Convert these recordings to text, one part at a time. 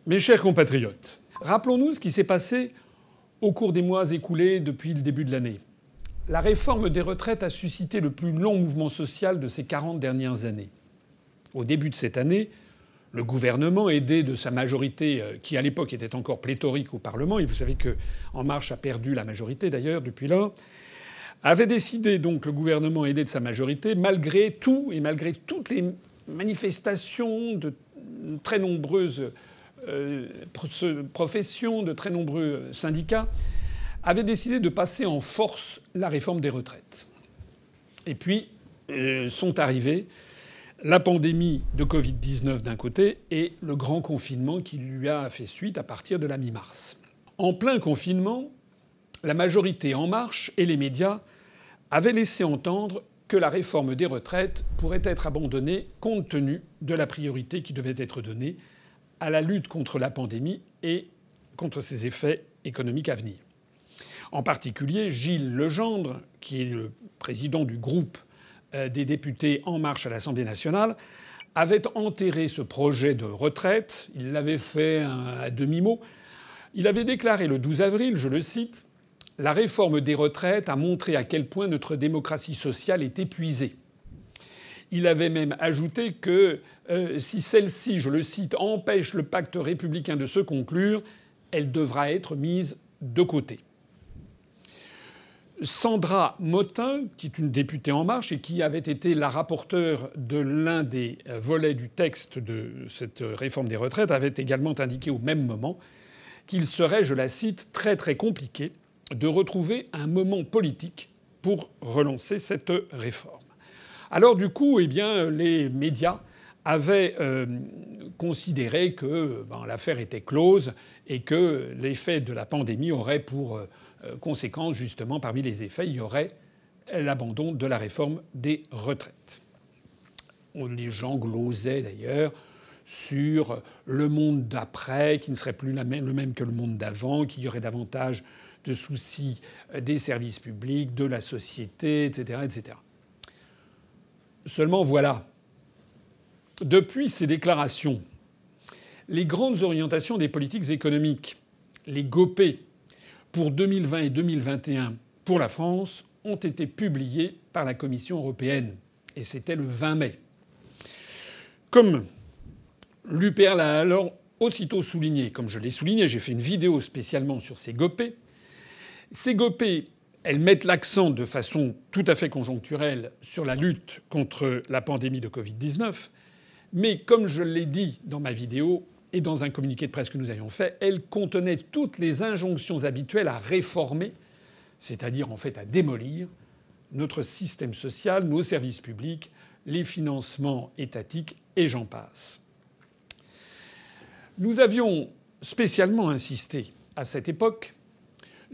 Mes chers compatriotes, rappelons-nous ce qui s'est passé au cours des mois écoulés depuis le début de l'année. La réforme des retraites a suscité le plus long mouvement social de ces 40 dernières années. Au début de cette année, le gouvernement, aidé de sa majorité, qui à l'époque était encore pléthorique au Parlement, et vous savez que En Marche a perdu la majorité d'ailleurs depuis là, avait décidé, donc le gouvernement aidé de sa majorité, malgré tout et malgré toutes les manifestations de très nombreuses professions, de très nombreux syndicats, avait décidé de passer en force la réforme des retraites. Et puis sont arrivés la pandémie de Covid-19 d'un côté et le grand confinement qui lui a fait suite à partir de la mi-mars. En plein confinement, la majorité En Marche et les médias avaient laissé entendre que la réforme des retraites pourrait être abandonnée compte tenu de la priorité qui devait être donnée à la lutte contre la pandémie et contre ses effets économiques à venir. En particulier, Gilles Legendre, qui est le président du groupe des députés En Marche à l'Assemblée nationale, avait enterré ce projet de retraite. Il l'avait fait à demi-mot. Il avait déclaré le 12 avril, je le cite, « La réforme des retraites a montré à quel point notre démocratie sociale est épuisée. » Il avait même ajouté que si celle-ci, je le cite, empêche le pacte républicain de se conclure, elle devra être mise de côté. Sandra Motin, qui est une députée En Marche et qui avait été la rapporteure de l'un des volets du texte de cette réforme des retraites, avait également indiqué au même moment qu'il serait, je la cite, très très compliqué de retrouver un moment politique pour relancer cette réforme. Alors du coup, les médias avaient considéré que l'affaire était close et que l'effet de la pandémie aurait pour conséquence, justement, parmi les effets, il y aurait l'abandon de la réforme des retraites. Les gens glosaient d'ailleurs sur le monde d'après, qui ne serait plus le même que le monde d'avant, qu'il y aurait davantage de soucis des services publics, de la société, etc., etc. Seulement voilà, depuis ces déclarations, les grandes orientations des politiques économiques, les GOPE, pour 2020 et 2021 pour la France, ont été publiées par la Commission européenne. Et c'était le 20 mai. Comme l'UPR l'a alors aussitôt souligné, comme je l'ai souligné, j'ai fait une vidéo spécialement sur ces GOPE. Ces GOPE, elles mettent l'accent de façon tout à fait conjoncturelle sur la lutte contre la pandémie de Covid-19. Mais comme je l'ai dit dans ma vidéo et dans un communiqué de presse que nous avions fait, elles contenaient toutes les injonctions habituelles à réformer, c'est-à-dire en fait à démolir notre système social, nos services publics, les financements étatiques et j'en passe. Nous avions spécialement insisté à cette époque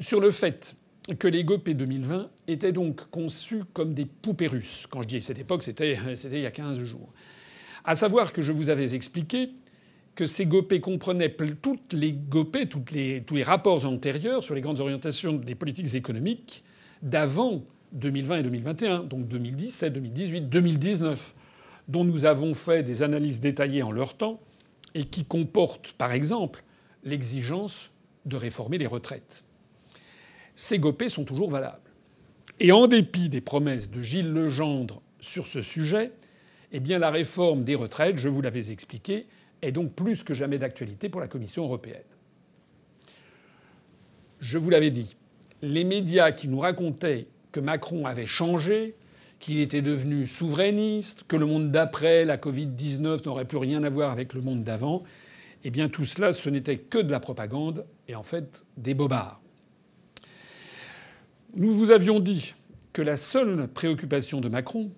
sur le fait que les GOPE 2020 étaient donc conçus comme des poupées russes. Quand je dis cette époque, c'était il y a 15 jours. À savoir que je vous avais expliqué que ces GOPE comprenaient toutes les GOPE, tous les rapports antérieurs sur les grandes orientations des politiques économiques d'avant 2020 et 2021, donc 2017, 2018, 2019, dont nous avons fait des analyses détaillées en leur temps et qui comportent, par exemple, l'exigence de réformer les retraites. Ces GOPE sont toujours valables. Et en dépit des promesses de Gilles Legendre sur ce sujet, la réforme des retraites, je vous l'avais expliqué, est donc plus que jamais d'actualité pour la Commission européenne. Je vous l'avais dit, les médias qui nous racontaient que Macron avait changé, qu'il était devenu souverainiste, que le monde d'après, la Covid-19, n'aurait plus rien à voir avec le monde d'avant, tout cela, ce n'était que de la propagande et en fait des bobards. Nous vous avions dit que la seule préoccupation de Macron,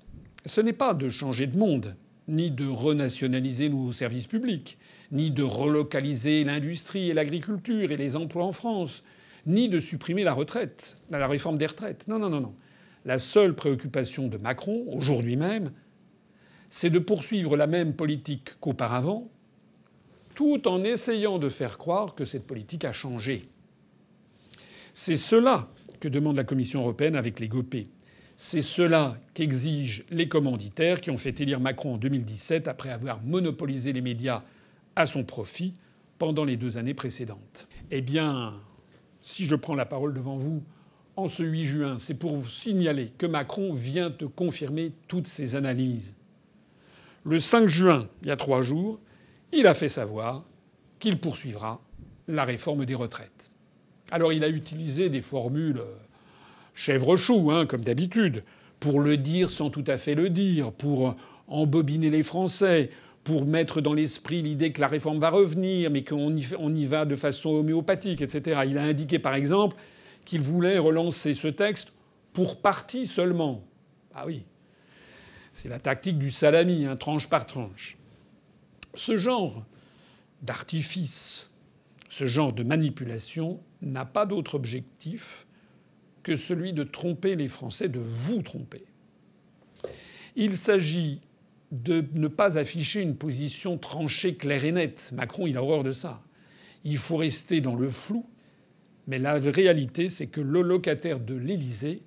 ce n'est pas de changer de monde, ni de renationaliser nos services publics, ni de relocaliser l'industrie et l'agriculture et les emplois en France, ni de supprimer la retraite, la réforme des retraites. Non, non, non, non. La seule préoccupation de Macron, aujourd'hui même, c'est de poursuivre la même politique qu'auparavant, tout en essayant de faire croire que cette politique a changé. C'est cela que demande la Commission européenne avec les GOPE. C'est cela qu'exigent les commanditaires qui ont fait élire Macron en 2017 après avoir monopolisé les médias à son profit pendant les 2 années précédentes. Eh bien, si je prends la parole devant vous en ce 8 juin, c'est pour vous signaler que Macron vient de confirmer toutes ces analyses. Le 5 juin, il y a 3 jours, il a fait savoir qu'il poursuivra la réforme des retraites. Alors il a utilisé des formules chèvre-chou, comme d'habitude, pour le dire sans tout à fait le dire, pour embobiner les Français, pour mettre dans l'esprit l'idée que la réforme va revenir, mais qu'on y va de façon homéopathique, etc. Il a indiqué par exemple qu'il voulait relancer ce texte pour partie seulement. Ah oui, c'est la tactique du salami, tranche par tranche. Ce genre d'artifice, ce genre de manipulation n'a pas d'autre objectif que celui de tromper les Français, de vous tromper. Il s'agit de ne pas afficher une position tranchée, claire et nette. Macron, il a horreur de ça. Il faut rester dans le flou. Mais la réalité, c'est que le locataire de l'Élysée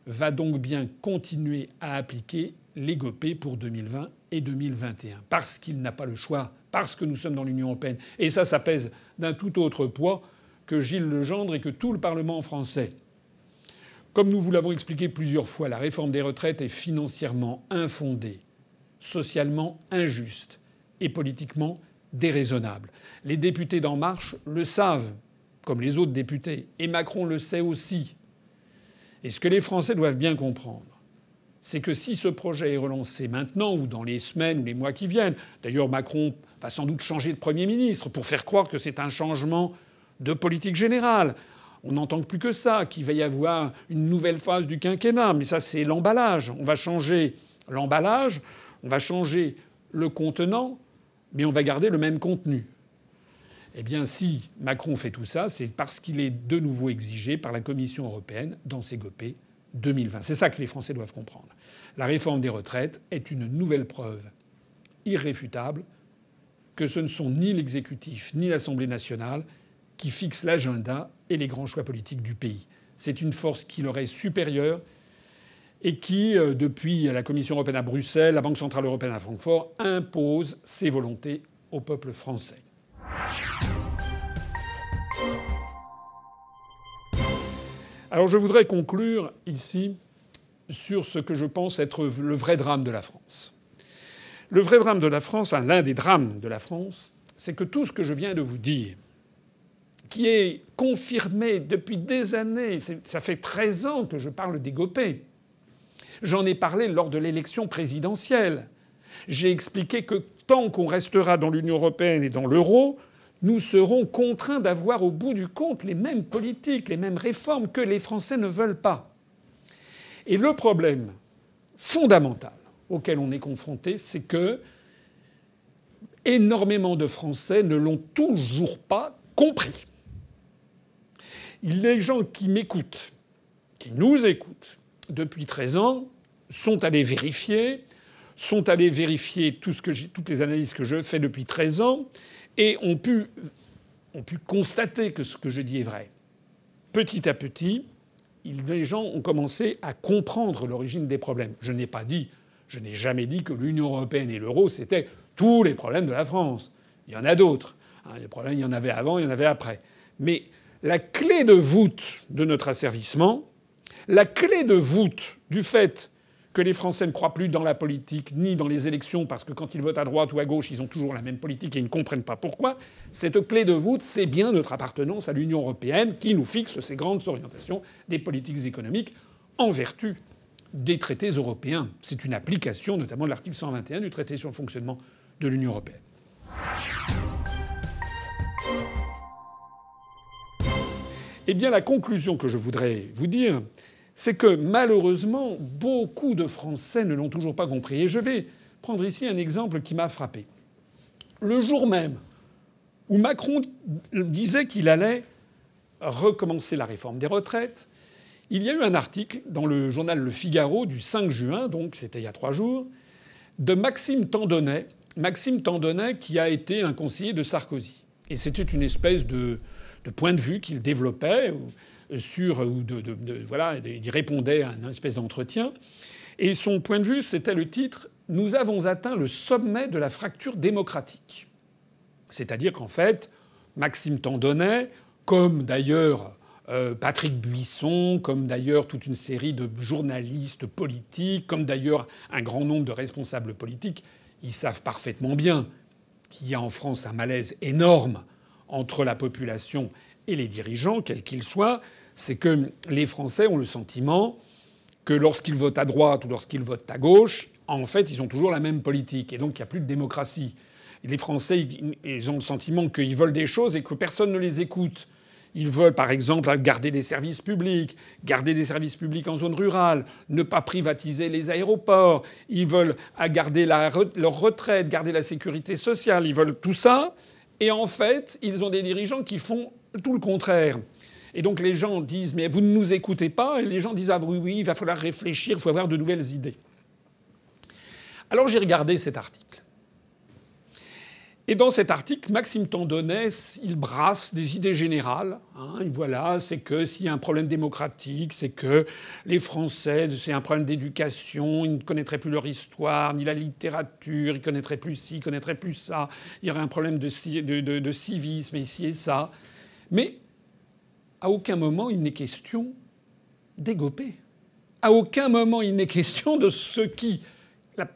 va donc bien continuer à appliquer les GOPÉ pour 2020 et 2021. Parce qu'il n'a pas le choix, parce que nous sommes dans l'Union européenne. Et ça pèse d'un tout autre poids que Gilles Legendre et que tout le Parlement français. Comme nous vous l'avons expliqué plusieurs fois, la réforme des retraites est financièrement infondée, socialement injuste et politiquement déraisonnable. Les députés d'En Marche le savent, comme les autres députés, et Macron le sait aussi. Et ce que les Français doivent bien comprendre, c'est que si ce projet est relancé maintenant ou dans les semaines ou les mois qui viennent, d'ailleurs Macron va sans doute changer de Premier ministre pour faire croire que c'est un changement de politique générale. On n'entend plus que ça, qu'il va y avoir une nouvelle phase du quinquennat. Mais ça, c'est l'emballage. On va changer l'emballage, on va changer le contenant, mais on va garder le même contenu. Eh bien, si Macron fait tout ça, c'est parce qu'il est de nouveau exigé par la Commission européenne dans ses GOPÉ 2020. C'est ça que les Français doivent comprendre. La réforme des retraites est une nouvelle preuve irréfutable que ce ne sont ni l'exécutif ni l'Assemblée nationale qui fixent l'agenda et les grands choix politiques du pays. C'est une force qui leur est supérieure et qui, depuis la Commission européenne à Bruxelles, la Banque centrale européenne à Francfort, impose ses volontés au peuple français. Alors je voudrais conclure ici sur ce que je pense être le vrai drame de la France. Le vrai drame de la France, l'un des drames de la France, c'est que tout ce que je viens de vous dire, qui est confirmé depuis des années, ça fait 13 ans que je parle des GOPÉ. J'en ai parlé lors de l'élection présidentielle. J'ai expliqué que tant qu'on restera dans l'Union européenne et dans l'euro, nous serons contraints d'avoir au bout du compte les mêmes politiques, les mêmes réformes que les Français ne veulent pas. Et le problème fondamental auquel on est confronté, c'est que énormément de Français ne l'ont toujours pas compris. Les gens qui m'écoutent, qui nous écoutent depuis 13 ans, sont allés vérifier toutes les analyses que je fais depuis 13 ans, et ont pu constater que ce que je dis est vrai. Petit à petit, les gens ont commencé à comprendre l'origine des problèmes. Je n'ai jamais dit que l'Union européenne et l'euro, c'était tous les problèmes de la France. Il y en a d'autres. Les problèmes, il y en avait avant, il y en avait après. Mais la clé de voûte de notre asservissement, la clé de voûte du fait que les Français ne croient plus dans la politique ni dans les élections parce que quand ils votent à droite ou à gauche, ils ont toujours la même politique et ils ne comprennent pas pourquoi, cette clé de voûte, c'est bien notre appartenance à l'Union européenne qui nous fixe ces grandes orientations des politiques économiques en vertu des traités européens. C'est une application notamment de l'article 121 du traité sur le fonctionnement de l'Union européenne. Eh bien, la conclusion que je voudrais vous dire, c'est que malheureusement, beaucoup de Français ne l'ont toujours pas compris. Et je vais prendre ici un exemple qui m'a frappé. Le jour même où Macron disait qu'il allait recommencer la réforme des retraites, il y a eu un article dans le journal Le Figaro du 5 juin, donc c'était il y a 3 jours, de Maxime Tandonnet. Maxime Tandonnet qui a été un conseiller de Sarkozy. Et c'était une espèce de point de vue qu'il développait voilà, il répondait à une espèce d'entretien. Et son point de vue, c'était le titre « Nous avons atteint le sommet de la fracture démocratique ». C'est-à-dire qu'en fait, Maxime Tandonnet, comme d'ailleurs Patrick Buisson, comme d'ailleurs toute une série de journalistes politiques, comme d'ailleurs un grand nombre de responsables politiques, ils savent parfaitement bien qu'il y a en France un malaise énorme entre la population et les dirigeants, quels qu'ils soient. C'est que les Français ont le sentiment que lorsqu'ils votent à droite ou lorsqu'ils votent à gauche, en fait, ils ont toujours la même politique. Et donc, il n'y a plus de démocratie. Et les Français, ils ont le sentiment qu'ils veulent des choses et que personne ne les écoute. Ils veulent, par exemple, garder des services publics en zone rurale, ne pas privatiser les aéroports. Ils veulent garder leur retraite, garder la sécurité sociale. Ils veulent tout ça. Et en fait, ils ont des dirigeants qui font tout le contraire. Et donc les gens disent « mais vous ne nous écoutez pas » et les gens disent « ah oui, oui, il va falloir réfléchir, il faut avoir de nouvelles idées ». Alors j'ai regardé cet article. Et dans cet article, Maxime Tandonnet, il brasse des idées générales. Et voilà, c'est que s'il y a un problème démocratique, c'est que les Français, c'est un problème d'éducation, ils ne connaîtraient plus leur histoire, ni la littérature, ils connaîtraient plus ci, ils connaîtraient plus ça. Il y aurait un problème de civisme ici et ça. Mais à aucun moment il n'est question d'égoper. À aucun moment il n'est question de ce qui...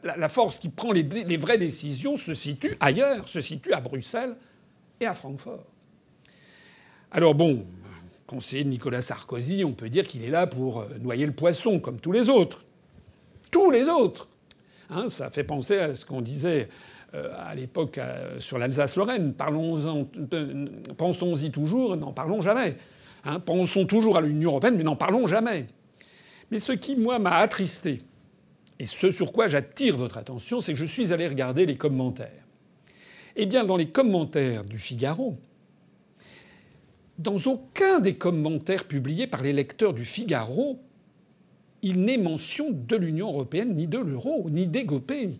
La force qui prend les vraies décisions se situe ailleurs, se situe à Bruxelles et à Francfort. Alors bon, conseiller de Nicolas Sarkozy, on peut dire qu'il est là pour noyer le poisson, comme tous les autres. Tous les autres. Ça fait penser à ce qu'on disait à l'époque sur l'Alsace-Lorraine. Pensons-y toujours, n'en parlons jamais. Pensons toujours à l'Union européenne, mais n'en parlons jamais. Mais ce qui, moi, m'a attristé, et ce sur quoi j'attire votre attention, c'est que je suis allé regarder les commentaires. Eh bien, dans les commentaires du Figaro, dans aucun des commentaires publiés par les lecteurs du Figaro, il n'est mention de l'Union européenne, ni de l'euro, ni d'égoper.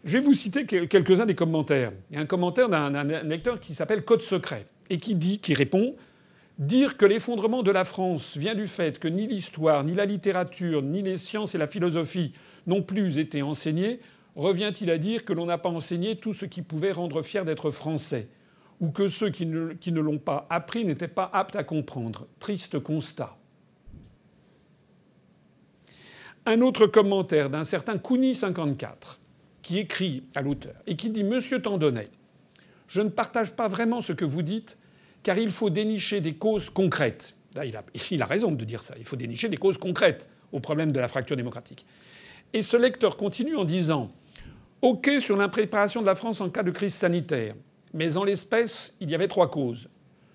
Je vais vous citer quelques-uns des commentaires. Il y a un commentaire d'un lecteur qui s'appelle Code Secret et qui répond « Dire que l'effondrement de la France vient du fait que ni l'histoire, ni la littérature, ni les sciences et la philosophie n'ont plus été enseignées, revient-il à dire que l'on n'a pas enseigné tout ce qui pouvait rendre fier d'être français, ou que ceux qui ne l'ont pas appris n'étaient pas aptes à comprendre. Triste constat. » Un autre commentaire d'un certain Kouni54 qui écrit à l'auteur et qui dit « Monsieur Tandonnet, je ne partage pas vraiment ce que vous dites, car il faut dénicher des causes concrètes. » Là, il a raison de dire ça. Il faut dénicher des causes concrètes au problème de la fracture démocratique. Et ce lecteur continue en disant « OK sur l'impréparation de la France en cas de crise sanitaire, mais en l'espèce, il y avait 3 causes.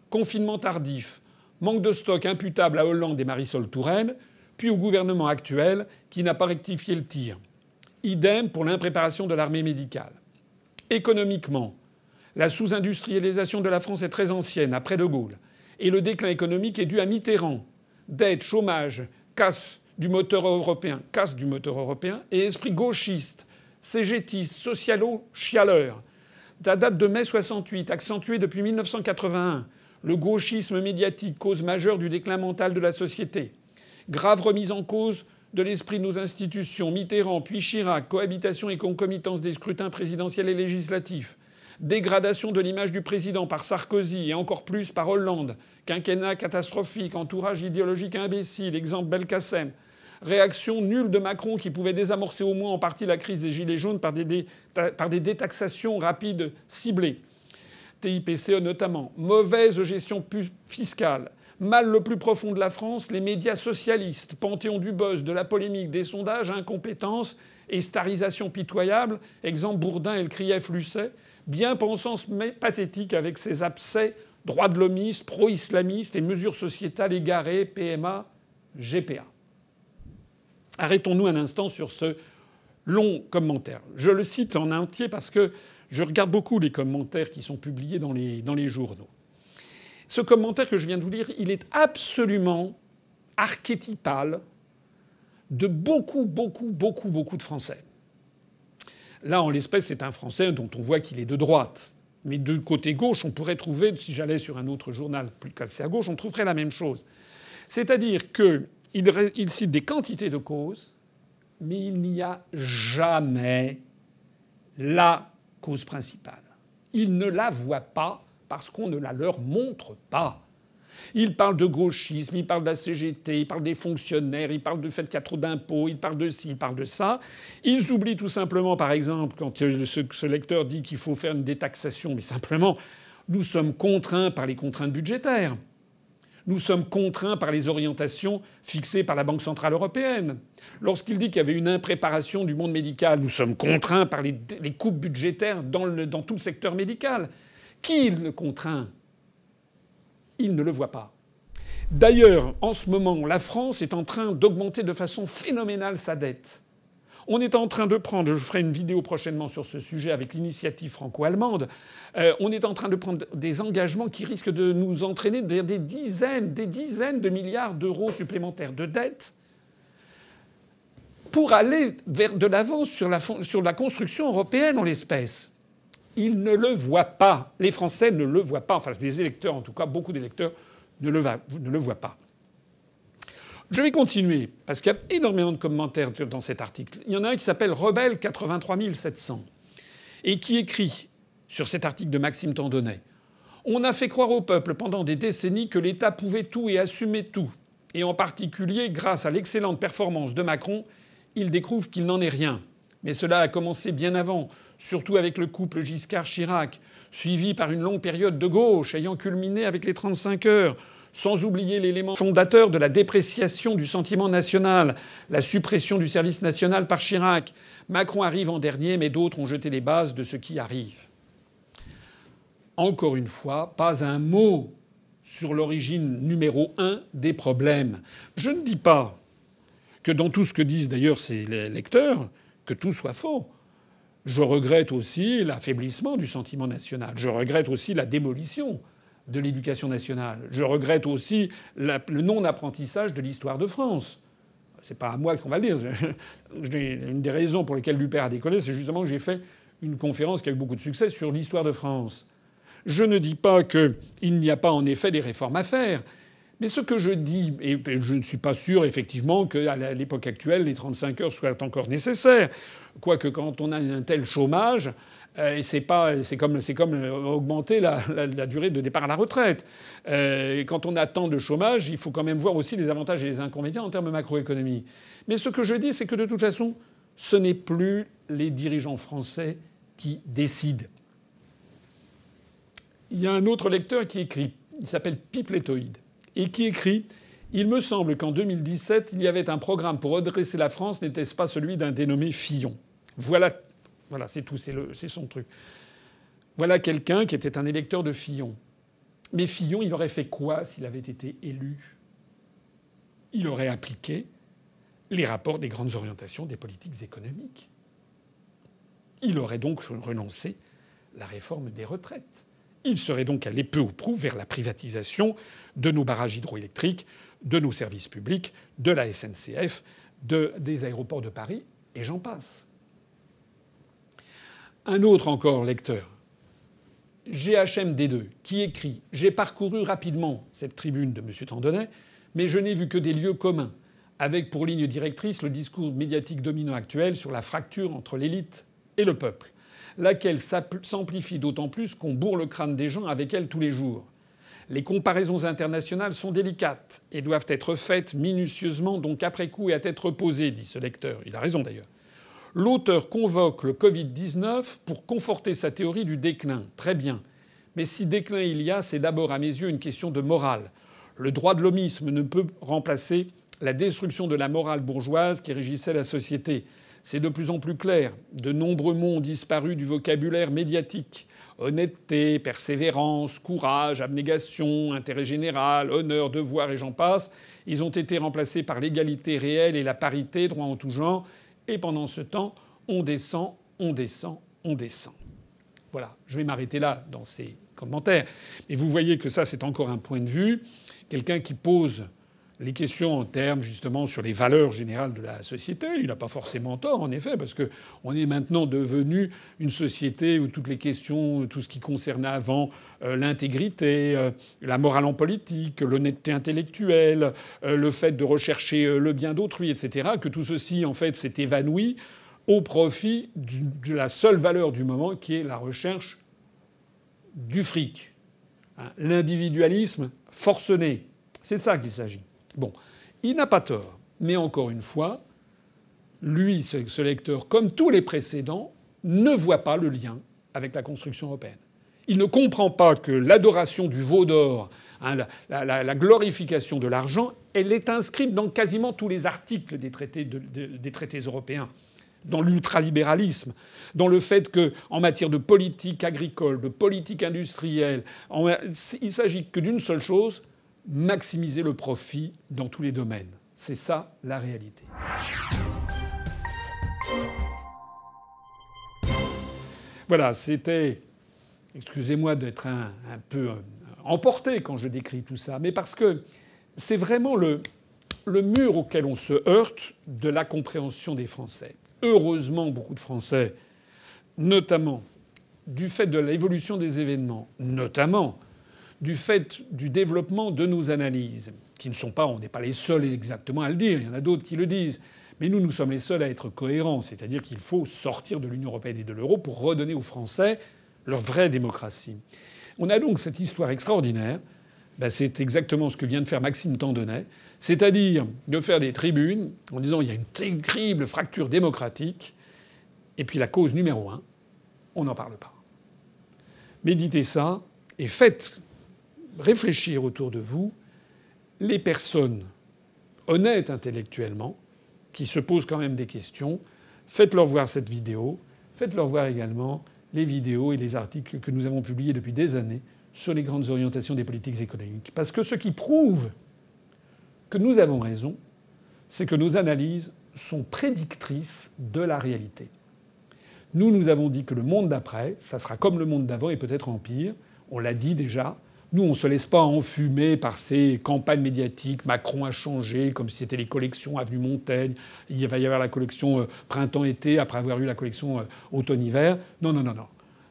Confinement tardif, manque de stock imputable à Hollande et Marisol Touraine, puis au gouvernement actuel qui n'a pas rectifié le tir. Idem pour l'impréparation de l'armée médicale. Économiquement, la sous-industrialisation de la France est très ancienne, après De Gaulle, et le déclin économique est dû à Mitterrand. Dette, chômage, casse du moteur européen et esprit gauchiste, cégétiste, socialo-chialeur. Ça date de mai 68, accentué depuis 1981. Le gauchisme médiatique, cause majeure du déclin mental de la société. Grave remise en cause de l'esprit de nos institutions. Mitterrand, puis Chirac, cohabitation et concomitance des scrutins présidentiels et législatifs. Dégradation de l'image du président par Sarkozy et encore plus par Hollande. Quinquennat catastrophique, entourage idéologique imbécile, exemple Belkacem. Réaction nulle de Macron qui pouvait désamorcer au moins en partie la crise des Gilets jaunes par des détaxations rapides ciblées. TIPCE notamment. Mauvaise gestion fiscale. Mal le plus profond de la France, les médias socialistes. Panthéon du buzz, de la polémique, des sondages, incompétence et starisation pitoyable. Exemple Bourdin et le Krief Lucet. Bien-pensance mais pathétique avec ses abcès, droits de l'hommisme, pro-islamistes et mesures sociétales égarées, PMA, GPA. Arrêtons-nous un instant sur ce long commentaire. Je le cite en entier parce que je regarde beaucoup les commentaires qui sont publiés dans les journaux. Ce commentaire que je viens de vous lire, il est absolument archétypal de beaucoup de Français. Là, en l'espèce, c'est un Français dont on voit qu'il est de droite. Mais de côté gauche, on pourrait trouver, si j'allais sur un autre journal plus calcé à gauche, on trouverait la même chose. C'est-à-dire qu'il cite des quantités de causes, mais il n'y a jamais la cause principale. Ils ne la voient pas parce qu'on ne la leur montre pas. Ils parlent de gauchisme, ils parlent de la CGT, ils parlent des fonctionnaires, ils parlent du fait qu'il y a trop d'impôts, ils parlent de ci, ils parlent de ça. Ils oublient tout simplement, par exemple, quand ce lecteur dit qu'il faut faire une détaxation, mais simplement, nous sommes contraints par les contraintes budgétaires. Nous sommes contraints par les orientations fixées par la Banque centrale européenne. Lorsqu'il dit qu'il y avait une impréparation du monde médical, nous sommes contraints par les coupes budgétaires dans tout le secteur médical. Qui le contraint ? Il ne le voit pas. D'ailleurs, en ce moment, la France est en train d'augmenter de façon phénoménale sa dette. On est en train de prendre, je ferai une vidéo prochainement sur ce sujet avec l'initiative franco-allemande, on est en train de prendre des engagements qui risquent de nous entraîner vers des dizaines de milliards d'euros supplémentaires de dettes pour aller vers de l'avant sur la construction européenne en l'espèce. Ils ne le voient pas. Les Français ne le voient pas. Enfin, les électeurs, en tout cas, beaucoup d'électeurs ne le voient pas. Je vais continuer, parce qu'il y a énormément de commentaires dans cet article. Il y en a un qui s'appelle Rebelle 83 700 et qui écrit sur cet article de Maxime Tandonnet. « On a fait croire au peuple pendant des décennies que l'État pouvait tout et assumait tout. Et en particulier, grâce à l'excellente performance de Macron, il découvre qu'il n'en est rien. Mais cela a commencé bien avant, surtout avec le couple Giscard-Chirac, suivi par une longue période de gauche ayant culminé avec les 35 heures, sans oublier l'élément fondateur de la dépréciation du sentiment national, la suppression du service national par Chirac. Macron arrive en dernier, mais d'autres ont jeté les bases de ce qui arrive. » Encore une fois, pas un mot sur l'origine numéro 1 des problèmes. Je ne dis pas que dans tout ce que disent d'ailleurs ces lecteurs, que tout soit faux. Je regrette aussi l'affaiblissement du sentiment national. Je regrette aussi la démolition de l'éducation nationale. Je regrette aussi le non-apprentissage de l'histoire de France. C'est pas à moi qu'on va le dire. Une des raisons pour lesquelles l'UPR a décollé, c'est justement que j'ai fait une conférence qui a eu beaucoup de succès sur l'histoire de France. Je ne dis pas qu'il n'y a pas en effet des réformes à faire. Mais ce que je dis, et je ne suis pas sûr effectivement qu'à l'époque actuelle, les 35 heures soient encore nécessaires. Quoique quand on a un tel chômage, c'est comme augmenter la durée de départ à la retraite. Quand on a tant de chômage, il faut quand même voir aussi les avantages et les inconvénients en termes macroéconomie. Mais ce que je dis, c'est que de toute façon, ce n'est plus les dirigeants français qui décident. Il y a un autre lecteur qui écrit, il s'appelle Piplétoïde, et qui écrit « Il me semble qu'en 2017, il y avait un programme pour redresser la France, n'était-ce pas celui d'un dénommé Fillon ?» Voilà, c'est tout, c'est son truc. Voilà quelqu'un qui était un électeur de Fillon. Mais Fillon, il aurait fait quoi s'il avait été élu ? Il aurait appliqué les rapports des grandes orientations des politiques économiques. Il aurait donc renoncé à la réforme des retraites. Il serait donc allé peu ou prou vers la privatisation de nos barrages hydroélectriques, de nos services publics, de la SNCF, des aéroports de Paris, et j'en passe. Un autre encore lecteur, GHMD2, qui écrit « J'ai parcouru rapidement cette tribune de M. Tandonnet, mais je n'ai vu que des lieux communs, avec pour ligne directrice le discours médiatique dominant actuel sur la fracture entre l'élite et le peuple, laquelle s'amplifie d'autant plus qu'on bourre le crâne des gens avec elle tous les jours. Les comparaisons internationales sont délicates et doivent être faites minutieusement, donc après coup et à tête reposée, dit ce lecteur. Il a raison d'ailleurs. L'auteur convoque le Covid-19 pour conforter sa théorie du déclin. Très bien. Mais si déclin il y a, c'est d'abord à mes yeux une question de morale. Le droit de l'homisme ne peut remplacer la destruction de la morale bourgeoise qui régissait la société. C'est de plus en plus clair. De nombreux mots ont disparu du vocabulaire médiatique. Honnêteté, persévérance, courage, abnégation, intérêt général, honneur, devoir et j'en passe. Ils ont été remplacés par l'égalité réelle et la parité, droit en tout genre. Et pendant ce temps, on descend, on descend, on descend. Voilà, je vais m'arrêter là dans ces commentaires. Mais vous voyez que ça, c'est encore un point de vue. Quelqu'un qui pose les questions en termes justement sur les valeurs générales de la société, il n'a pas forcément tort en effet, parce que on est maintenant devenu une société où toutes les questions, tout ce qui concernait avant l'intégrité, la morale en politique, l'honnêteté intellectuelle, le fait de rechercher le bien d'autrui, etc., que tout ceci en fait s'est évanoui au profit de la seule valeur du moment qui est la recherche du fric, hein, l'individualisme forcené. C'est de ça qu'il s'agit. Bon, il n'a pas tort. Mais encore une fois, lui, ce lecteur, comme tous les précédents, ne voit pas le lien avec la construction européenne. Il ne comprend pas que l'adoration du veau d'or, hein, la glorification de l'argent, elle est inscrite dans quasiment tous les articles des traités européens, dans l'ultralibéralisme, dans le fait que, en matière de politique agricole, de politique industrielle, il s'agit que d'une seule chose, maximiser le profit dans tous les domaines. C'est ça la réalité. Voilà, c'était... Excusez-moi d'être un peu emporté quand je décris tout ça, mais parce que c'est vraiment le mur auquel on se heurte de la compréhension des Français. Heureusement, beaucoup de Français, notamment du fait de l'évolution des événements, notamment du fait du développement de nos analyses, qui ne sont pas, on n'est pas les seuls exactement à le dire, il y en a d'autres qui le disent, mais nous sommes les seuls à être cohérents, c'est-à-dire qu'il faut sortir de l'Union européenne et de l'euro pour redonner aux Français leur vraie démocratie. On a donc cette histoire extraordinaire. C'est exactement ce que vient de faire Maxime Tandonnet, c'est-à-dire de faire des tribunes en disant il y a une terrible fracture démocratique, et puis la cause numéro 1, on n'en parle pas. Méditez ça et faites réfléchir autour de vous les personnes honnêtes intellectuellement qui se posent quand même des questions. Faites-leur voir cette vidéo, faites-leur voir également les vidéos et les articles que nous avons publiés depuis des années sur les grandes orientations des politiques économiques. Parce que ce qui prouve que nous avons raison, c'est que nos analyses sont prédictrices de la réalité. Nous avons dit que le monde d'après, ça sera comme le monde d'avant et peut-être en pire. On l'a dit déjà. Nous, on ne se laisse pas enfumer par ces campagnes médiatiques. Macron a changé, comme si c'était les collections Avenue Montaigne. Il va y avoir la collection printemps-été, après avoir eu la collection automne-hiver. Non.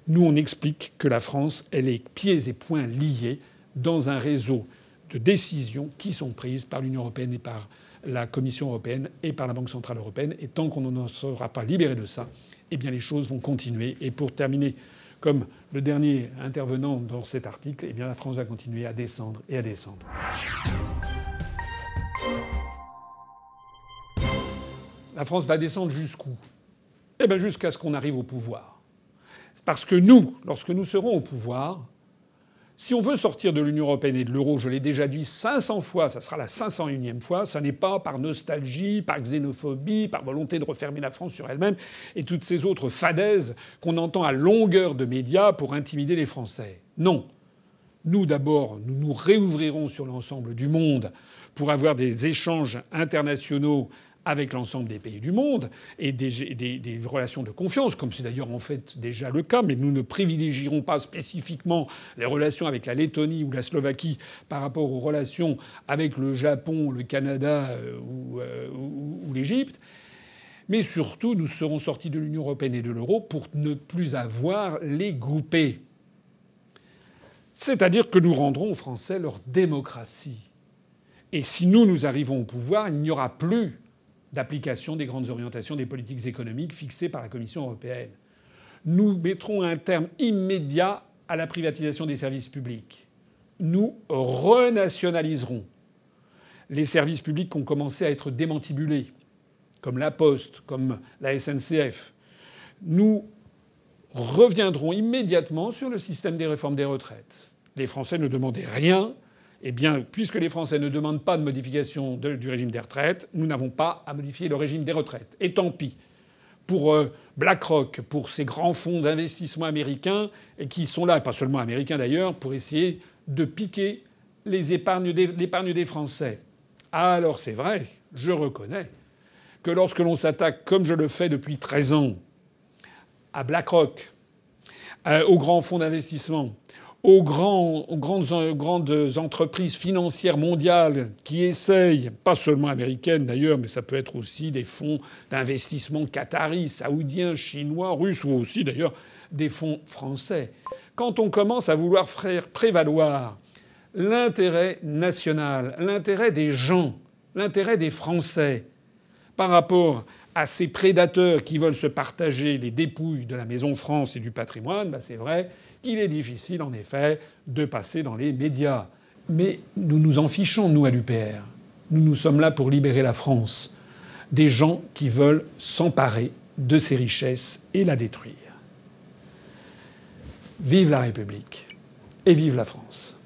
Nous, on explique que la France, elle est pieds et poings liés dans un réseau de décisions qui sont prises par l'Union européenne et par la Commission européenne et par la Banque centrale européenne. Et tant qu'on n'en sera pas libéré de ça, eh bien les choses vont continuer. Et pour terminer, comme le dernier intervenant dans cet article, eh bien la France va continuer à descendre et à descendre. La France va descendre jusqu'où ? Eh bien jusqu'à ce qu'on arrive au pouvoir. Parce que nous, lorsque nous serons au pouvoir, si on veut sortir de l'Union européenne et de l'euro, je l'ai déjà dit 500 fois, ça sera la 501e fois, ça n'est pas par nostalgie, par xénophobie, par volonté de refermer la France sur elle-même et toutes ces autres fadaises qu'on entend à longueur de médias pour intimider les Français. Non. Nous, d'abord, nous nous réouvrirons sur l'ensemble du monde pour avoir des échanges internationaux avec l'ensemble des pays du monde et des relations de confiance, comme c'est d'ailleurs en fait déjà le cas, mais nous ne privilégierons pas spécifiquement les relations avec la Lettonie ou la Slovaquie par rapport aux relations avec le Japon, le Canada ou l'Égypte. Mais surtout, nous serons sortis de l'Union européenne et de l'euro pour ne plus avoir les groupés. C'est-à-dire que nous rendrons aux Français leur démocratie. Et si nous arrivons au pouvoir, il n'y aura plus d'application des grandes orientations des politiques économiques fixées par la Commission européenne. Nous mettrons un terme immédiat à la privatisation des services publics. Nous renationaliserons les services publics qui ont commencé à être démantibulés, comme la Poste, comme la SNCF. Nous reviendrons immédiatement sur le système des réformes des retraites. Les Français ne demandaient rien. Eh bien, puisque les Français ne demandent pas de modification du régime des retraites, nous n'avons pas à modifier le régime des retraites. Et tant pis pour BlackRock, pour ces grands fonds d'investissement américains, et qui sont là, et pas seulement américains d'ailleurs, pour essayer de piquer l'épargne des Français. Alors c'est vrai, je reconnais que lorsque l'on s'attaque, comme je le fais depuis 13 ans, à BlackRock, aux grands fonds d'investissement, aux grandes entreprises financières mondiales qui essayent, pas seulement américaines d'ailleurs, mais ça peut être aussi des fonds d'investissement qataris, saoudiens, chinois, russes ou aussi d'ailleurs des fonds français. Quand on commence à vouloir faire prévaloir l'intérêt national, l'intérêt des gens, l'intérêt des Français par rapport à ces prédateurs qui veulent se partager les dépouilles de la Maison France et du patrimoine, c'est vrai qu'il est difficile, en effet, de passer dans les médias. Mais nous nous en fichons, nous, à l'UPR. Nous sommes là pour libérer la France des gens qui veulent s'emparer de ses richesses et la détruire. Vive la République et vive la France.